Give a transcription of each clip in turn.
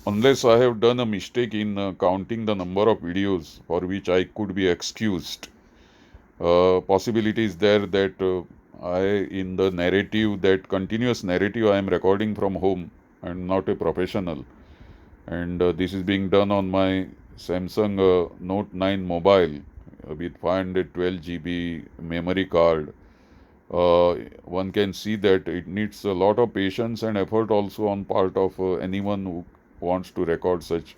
unless I have done a mistake in counting the number of videos for which I could be excused. Possibility is there that in the narrative, that continuous narrative, I am recording from home. I'm not a professional, and this is being done on my Samsung Note 9 mobile with 512 GB memory card. uh, One can see that it needs a lot of patience and effort also on part of anyone who wants to record such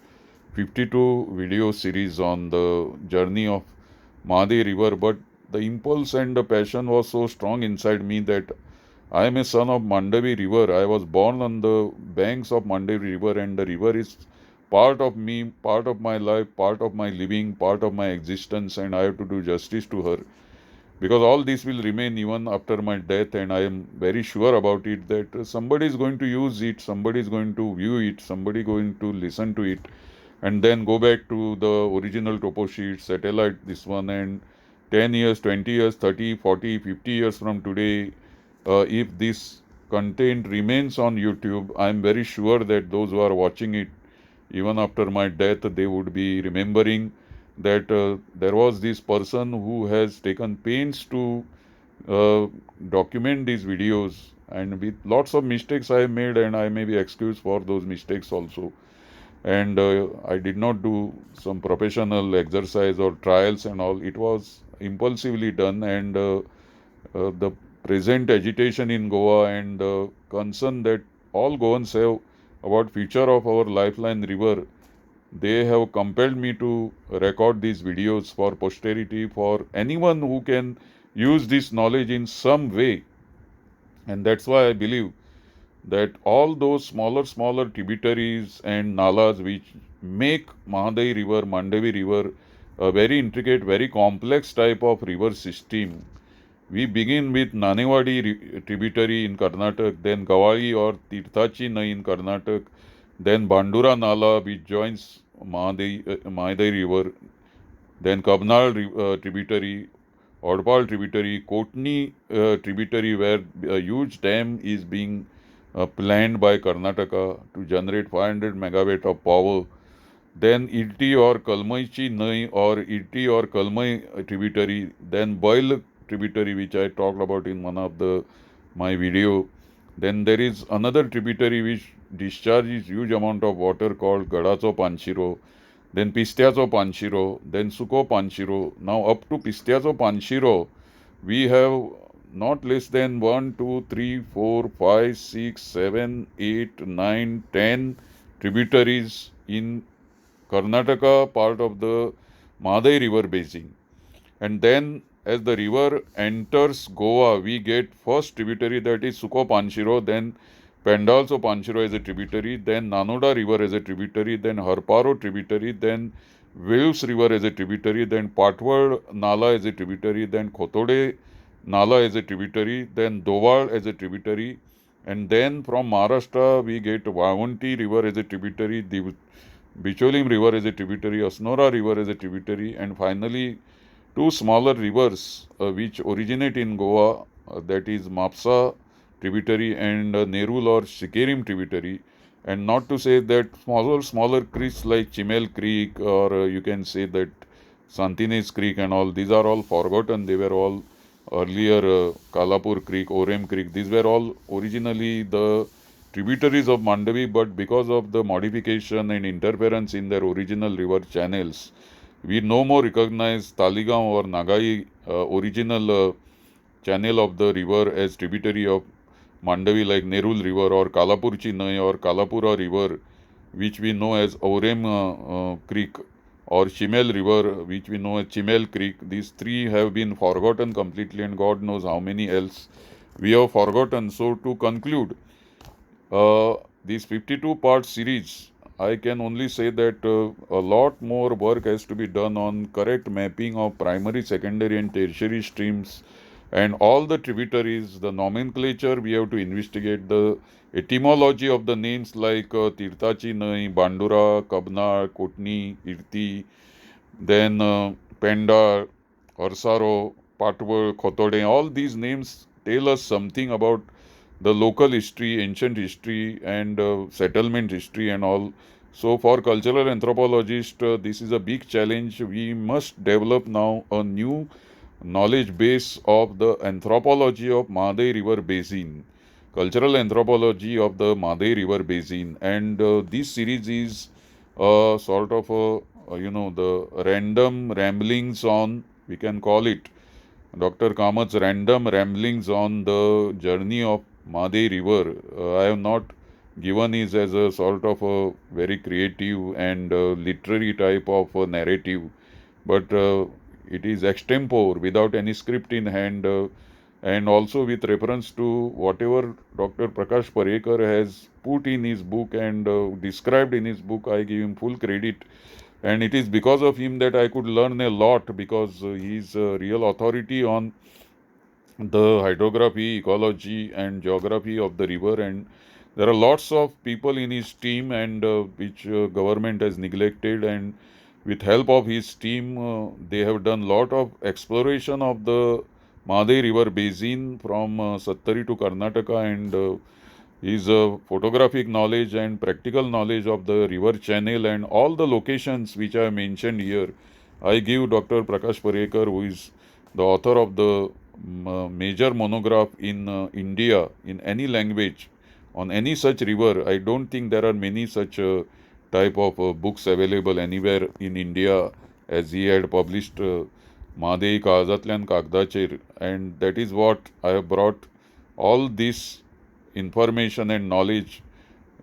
52 video series on the journey of Mahadayi river. But the impulse and the passion was so strong inside me that I am a son of Mandovi river. I was born on the banks of Mandovi river, and the river is part of me, part of my life, part of my living, part of my existence, and I have to do justice to her, because all this will remain even after my death. And I am very sure about it that somebody is going to use it, somebody is going to view it, somebody going to listen to it, and then go back to the original topo sheet satellite, this one, and 10 years, 20 years, 30, 40, 50 years from today, if this content remains on YouTube, I am very sure that those who are watching it even after my death, they would be remembering that there was this person who has taken pains to uh, document these videos, and with lots of mistakes I have made, and I may be excused for those mistakes also. And I did not do some professional exercise or trials and all. It was impulsively done, and the present agitation in Goa and the concern that all Goans have about future of our lifeline river, they have compelled me to record these videos for posterity, for anyone who can use this knowledge in some way. And that's why I believe that all those smaller tributaries and nalas which make Mahadayi river, Mandovi river, a very intricate, very complex type of river system. We begin with Nanewadi tributary in Karnataka, then Gawali or Tirthachi Nai in Karnataka, then Bandura Nala which joins Mahadayi river, then Kabnal tributary, Odpal tributary, Kotni tributary, where a huge dam is being planned by Karnataka to generate 500 megawatt of power. Then Irti or Kalmaichi Nai or Irti or Kalmai tributary, then Boil tributary, which I talked about in one of the my video. Then there is another tributary which discharges huge amount of water called Gadacho Panchiro, then Pistiazo Panchiro, then Suko Panchiro. Now up to Pistiazo Panchiro, we have not less than 1, 2, 3, 4, 5, 6, 7, 8, 9, 10 tributaries in Karnataka, part of the Mahadayi river basin. And then as the river enters Goa, we get first tributary, that is Suko Panchiro, then Pendalso Panchiro as a tributary, then Nanoda river as a tributary, then Harparo tributary, then Waves river as a tributary, then Patwad Nala as a tributary, then Khotode Nala as a tributary, then Dowal as a tributary, and then from Maharashtra we get Vavanti river as a tributary, the Bicholim river as a tributary, Asnora river as a tributary, and finally two smaller rivers which originate in Goa, that is Mapsa tributary and Nerul or Sikerim tributary. And not to say that smaller creeks like Chimel Creek, or you can say that Santines Creek and all, these are all forgotten. They were all earlier Kalapur Creek, Orem Creek. These were all originally the tributaries of Mandovi, but because of the modification and interference in their original river channels, we no more recognize Taligam or Nagai original channel of the river as tributary of Mandovi, like Nerul River or Kalapurchi Nai or Kalapura River, which we know as Orem Creek, or Chimel River, which we know as Chimel Creek. These three have been forgotten completely, and God knows how many else we have forgotten. So, to conclude, this 52 part series, I can only say that a lot more work has to be done on correct mapping of primary, secondary, and tertiary streams, and all the tributaries, the nomenclature we have to investigate, the etymology of the names like Tirthachi Nai, Bandura, Kabna, Kotni, Irti, then Penda, Arsaro, Patwal, Khotode, all these names tell us something about the local history, ancient history, and settlement history and all. So, for cultural anthropologists, this is a big challenge. We must develop now a new knowledge base of the anthropology of Mahadayi River Basin, cultural anthropology of the Mahadayi River Basin, and this series is sort of the random ramblings on, we can call it Dr. Kamat's random ramblings on the journey of Mahadayi River. I have not given is as a sort of a very creative and literary type of narrative, but it is extempore without any script in hand, and also with reference to whatever Dr. Prakash Parekar has put in his book and described in his book. I give him full credit, and it is because of him that I could learn a lot, because he is a real authority on the hydrography, ecology, and geography of the river. And there are lots of people in his team, and which government has neglected. And with help of his team, they have done lot of exploration of the Mahadayi River basin from Sattari to Karnataka, and his photographic knowledge and practical knowledge of the river channel and all the locations which I mentioned here. I give Dr. Prakash Parekar, who is the author of the major monograph in India in any language on any such river. I don't think there are many such type of books available anywhere in India, as he had published Mahadayi Kagazatlan Kagdacher, and that is what I have brought all this information and knowledge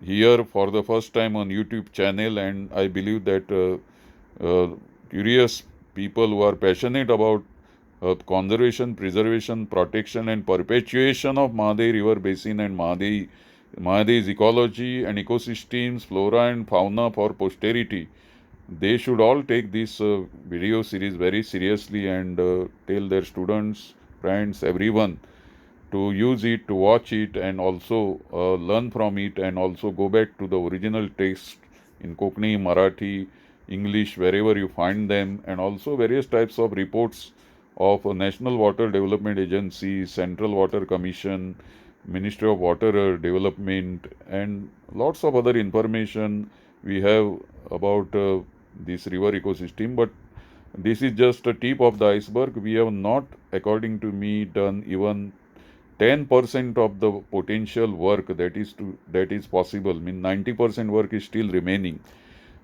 here for the first time on YouTube channel. And I believe that curious people who are passionate about conservation, preservation, protection, and perpetuation of Mahadayi River Basin and Mahadayi's ecology and ecosystems, flora and fauna for posterity, they should all take this video series very seriously and tell their students, friends, everyone to use it, to watch it, and also learn from it, and also go back to the original text in Konkani, Marathi, English, wherever you find them, and also various types of reports of a National Water Development Agency, Central Water Commission, Ministry of Water Development, and lots of other information we have about this river ecosystem. But this is just a tip of the iceberg. We have not, according to me, done even 10% of the potential work that is possible. I mean, 90% work is still remaining,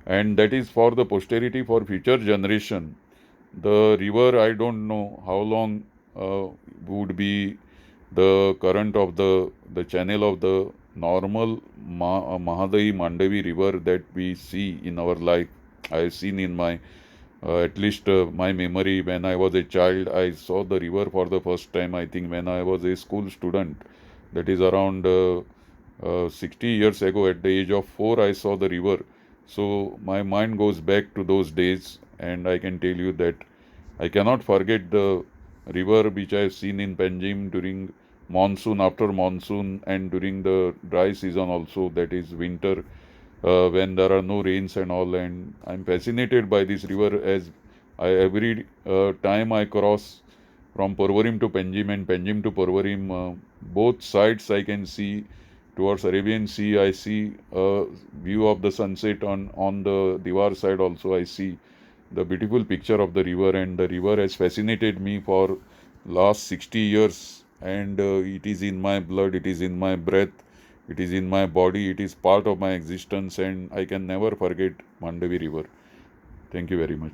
and that is for the posterity, for future generation. The river, I don't know how long would be the current of the channel of the normal Mahadayi Mandovi river that we see in our life. I have seen in my at least my memory, when I was a child, I saw the river for the first time, I think, when I was a school student. That is around 60 years ago. At the age of 4, I saw the river. So my mind goes back to those days, and I can tell you that I cannot forget the river which I have seen in Panjim during monsoon, after monsoon, and during the dry season also, that is winter, when there are no rains and all. And I'm fascinated by this river, as every time I cross from Porvorim to Panjim and Panjim to Porvorim, both sides I can see towards Arabian Sea. I see a view of the sunset on the Diwar side also. I see the beautiful picture of the river, and the river has fascinated me for last 60 years, and it is in my blood, it is in my breath, it is in my body, it is part of my existence, and I can never forget Mandovi River. Thank you very much.